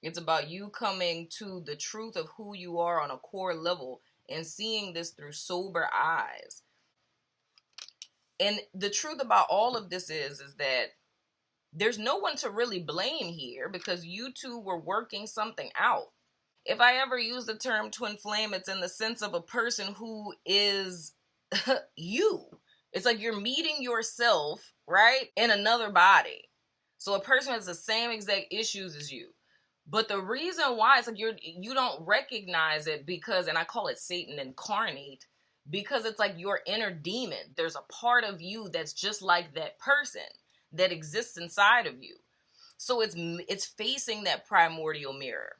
It's about you coming to the truth of who you are on a core level and seeing this through sober eyes. And the truth about all of this is that there's no one to really blame here because you two were working something out. If I ever use the term twin flame, it's in the sense of a person who is you. It's like you're meeting yourself, right, in another body. So a person has the same exact issues as you. But the reason why it's like you don't recognize it because, and I call it Satan incarnate, because it's like your inner demon. There's a part of you that's just like that person that exists inside of you. So it's facing that primordial mirror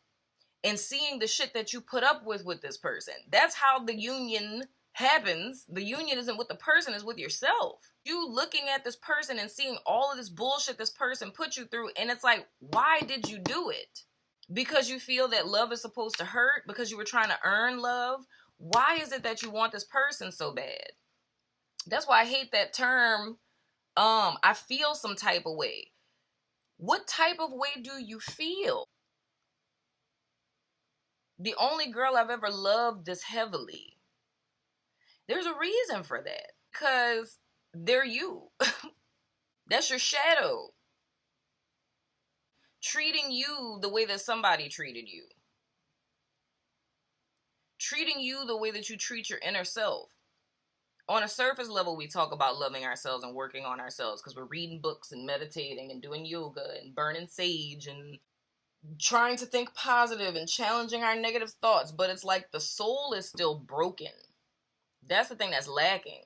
and seeing the shit that you put up with this person. That's how the union happens. The union isn't with the person, it's with yourself. You looking at this person and seeing all of this bullshit this person put you through, and it's like, why did you do it? Because you feel that love is supposed to hurt? Because you were trying to earn love? Why is it that you want this person so bad? That's why I hate that term. I feel some type of way. What type of way do you feel? The only girl I've ever loved this heavily, there's a reason for that. Because they're you. That's your shadow. Treating you the way that somebody treated you. Treating you the way that you treat your inner self. On a surface level, we talk about loving ourselves and working on ourselves because we're reading books and meditating and doing yoga and burning sage and trying to think positive and challenging our negative thoughts. But it's like the soul is still broken. That's the thing that's lacking.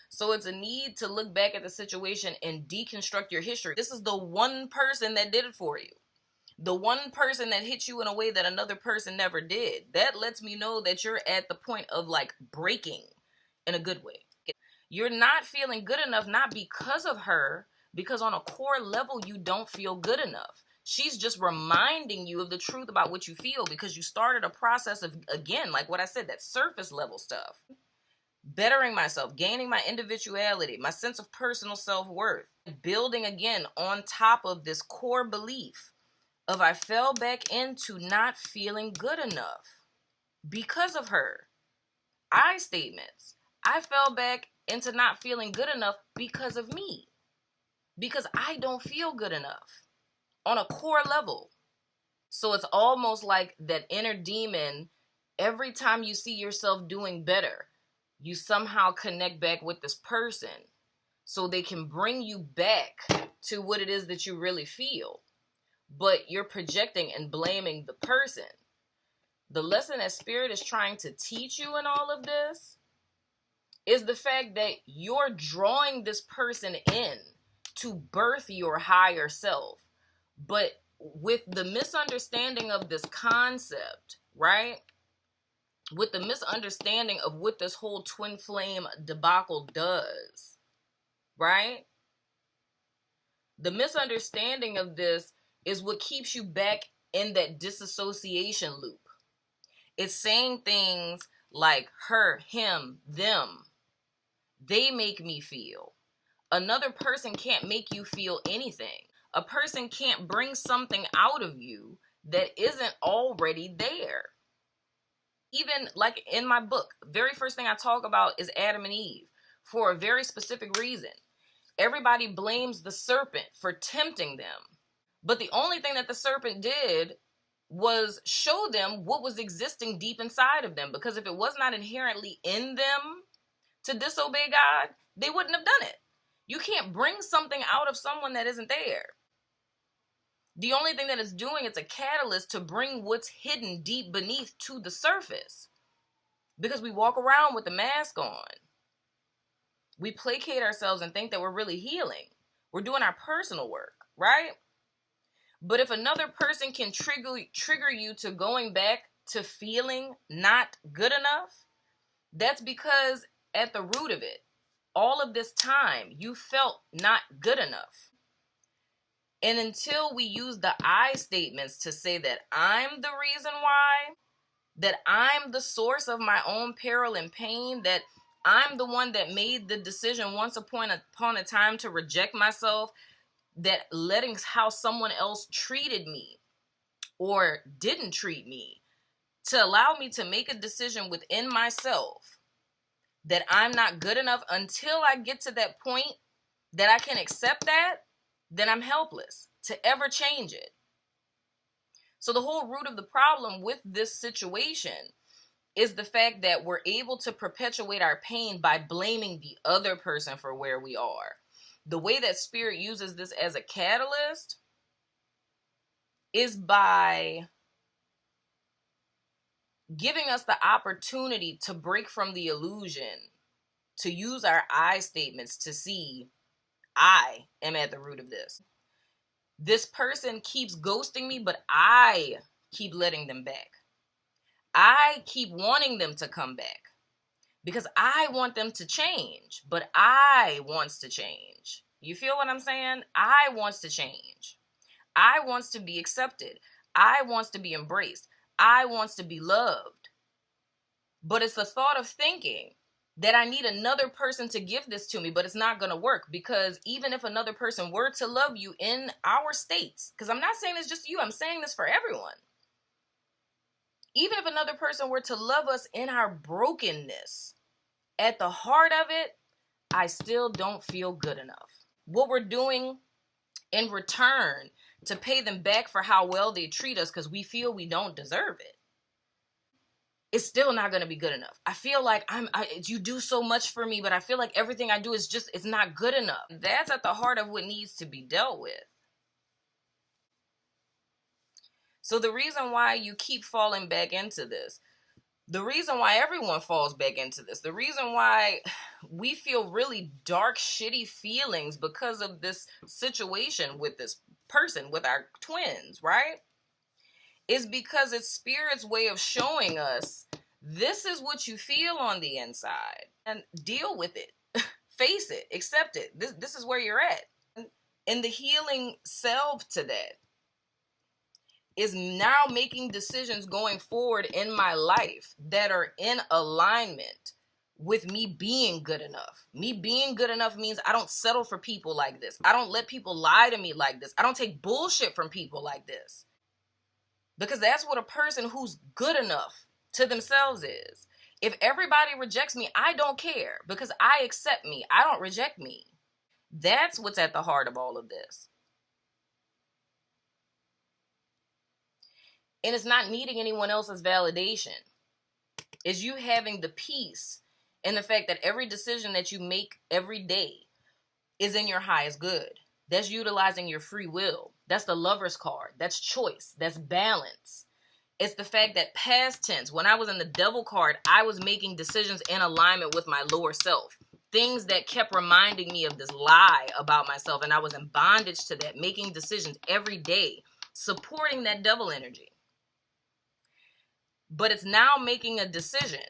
So it's a need to look back at the situation and deconstruct your history. This is the one person that did it for you. The one person that hit you in a way that another person never did. That lets me know that you're at the point of like breaking in a good way. You're not feeling good enough, not because of her, because on a core level, you don't feel good enough. She's just reminding you of the truth about what you feel because you started a process of, again, like what I said, that surface level stuff. Bettering myself, gaining my individuality, my sense of personal self-worth, building again on top of this core belief of I fell back into not feeling good enough because of her. I statements. I fell back into not feeling good enough because of me. Because I don't feel good enough on a core level. So it's almost like that inner demon, every time you see yourself doing better, you somehow connect back with this person so they can bring you back to what it is that you really feel. But you're projecting and blaming the person. The lesson that Spirit is trying to teach you in all of this is the fact that you're drawing this person in to birth your higher self. But with the misunderstanding of this concept, right? With the misunderstanding of what this whole twin flame debacle does, right? The misunderstanding of this is what keeps you back in that disassociation loop. It's saying things like her, him, them. They make me feel. Another person can't make you feel anything. A person can't bring something out of you that isn't already there. Even like in my book, very first thing I talk about is Adam and Eve for a very specific reason. Everybody blames the serpent for tempting them. But the only thing that the serpent did was show them what was existing deep inside of them. Because if it was not inherently in them to disobey God, they wouldn't have done it. You can't bring something out of someone that isn't there. The only thing that it's doing, it's a catalyst to bring what's hidden deep beneath to the surface. Because we walk around with the mask on. We placate ourselves and think that we're really healing. We're doing our personal work, right? But if another person can trigger you to going back to feeling not good enough, that's because at the root of it, all of this time, you felt not good enough. And until we use the I statements to say that I'm the reason why, that I'm the source of my own peril and pain, that I'm the one that made the decision once upon a time to reject myself, that letting how someone else treated me or didn't treat me, to allow me to make a decision within myself that I'm not good enough until I get to that point that I can accept that, then I'm helpless to ever change it. So the whole root of the problem with this situation is the fact that we're able to perpetuate our pain by blaming the other person for where we are. The way that spirit uses this as a catalyst is by giving us the opportunity to break from the illusion, to use our I statements to see, I am at the root of this. This person keeps ghosting me, but I keep letting them back. I keep wanting them to come back because I want them to change, but I wants to change. You feel what I'm saying? I wants to change. I wants to be accepted. I wants to be embraced. I wants to be loved. But it's the thought of thinking that I need another person to give this to me, but it's not going to work, because even if another person were to love you in our states, because I'm not saying this just to you, I'm saying this for everyone. Even if another person were to love us in our brokenness, at the heart of it, I still don't feel good enough. What we're doing in return to pay them back for how well they treat us because we feel we don't deserve it, it's still not going to be good enough. I feel like you do so much for me, but I feel like everything I do is it's not good enough. That's at the heart of what needs to be dealt with. So the reason why you keep falling back into this, the reason why everyone falls back into this, the reason why we feel really dark, shitty feelings because of this situation with this person, with our twins, right? Is because it's spirit's way of showing us this is what you feel on the inside, and deal with it. Face it, accept it. This is where you're at. And the healing self to that is now making decisions going forward in my life that are in alignment with me being good enough. Me being good enough means I don't settle for people like this. I don't let people lie to me like this. I don't take bullshit from people like this. Because that's what a person who's good enough to themselves is. If everybody rejects me, I don't care, because I accept me. I don't reject me. That's what's at the heart of all of this. And it's not needing anyone else's validation. It's you having the peace and the fact that every decision that you make every day is in your highest good. That's utilizing your free will. That's the lover's card. That's choice. That's balance. It's the fact that past tense, when I was in the devil card, I was making decisions in alignment with my lower self. Things that kept reminding me of this lie about myself, and I was in bondage to that, making decisions every day, supporting that devil energy. But it's now making a decision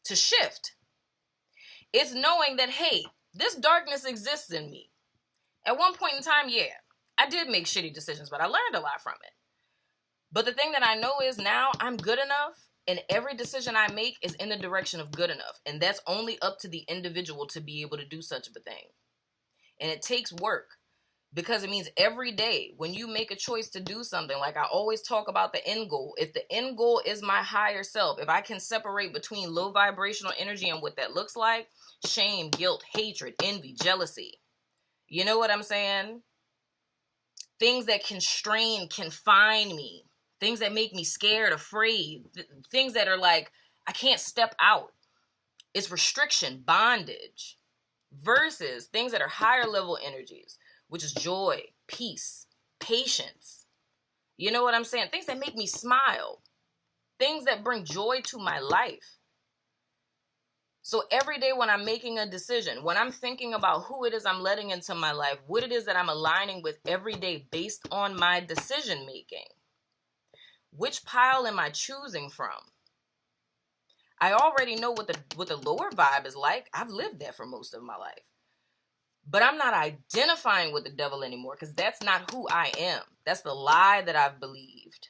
to shift. It's knowing that, hey, this darkness exists in me. At one point in time, yeah, I did make shitty decisions, but I learned a lot from it. But the thing that I know is now I'm good enough, and every decision I make is in the direction of good enough. And that's only up to the individual to be able to do such of a thing. And it takes work, because it means every day when you make a choice to do something, like I always talk about the end goal. If the end goal is my higher self, if I can separate between low vibrational energy and what that looks like, shame, guilt, hatred, envy, jealousy. You know what I'm saying? Things that constrain, confine me. Things that make me scared, afraid. Things that are like, I can't step out. It's restriction, bondage. Versus things that are higher level energies, which is joy, peace, patience. You know what I'm saying? Things that make me smile. Things that bring joy to my life. So every day when I'm making a decision, when I'm thinking about who it is I'm letting into my life, what it is that I'm aligning with every day based on my decision making, which pile am I choosing from? I already know what the lower vibe is like. I've lived that for most of my life. But I'm not identifying with the devil anymore, because that's not who I am. That's the lie that I've believed.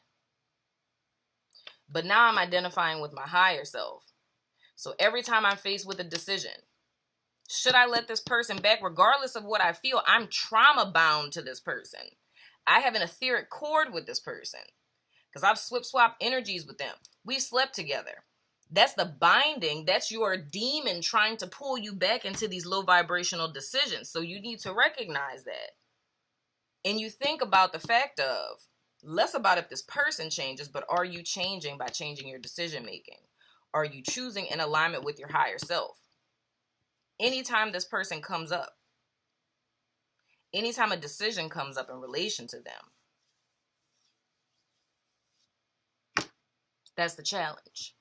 But now I'm identifying with my higher self. So every time I'm faced with a decision, should I let this person back? Regardless of what I feel, I'm trauma bound to this person. I have an etheric cord with this person because I've swapped energies with them. We slept together. That's the binding. That's your demon trying to pull you back into these low vibrational decisions. So you need to recognize that. And you think about the fact of, less about if this person changes, but are you changing by changing your decision making? Are you choosing in alignment with your higher self? Anytime this person comes up, anytime a decision comes up in relation to them, that's the challenge.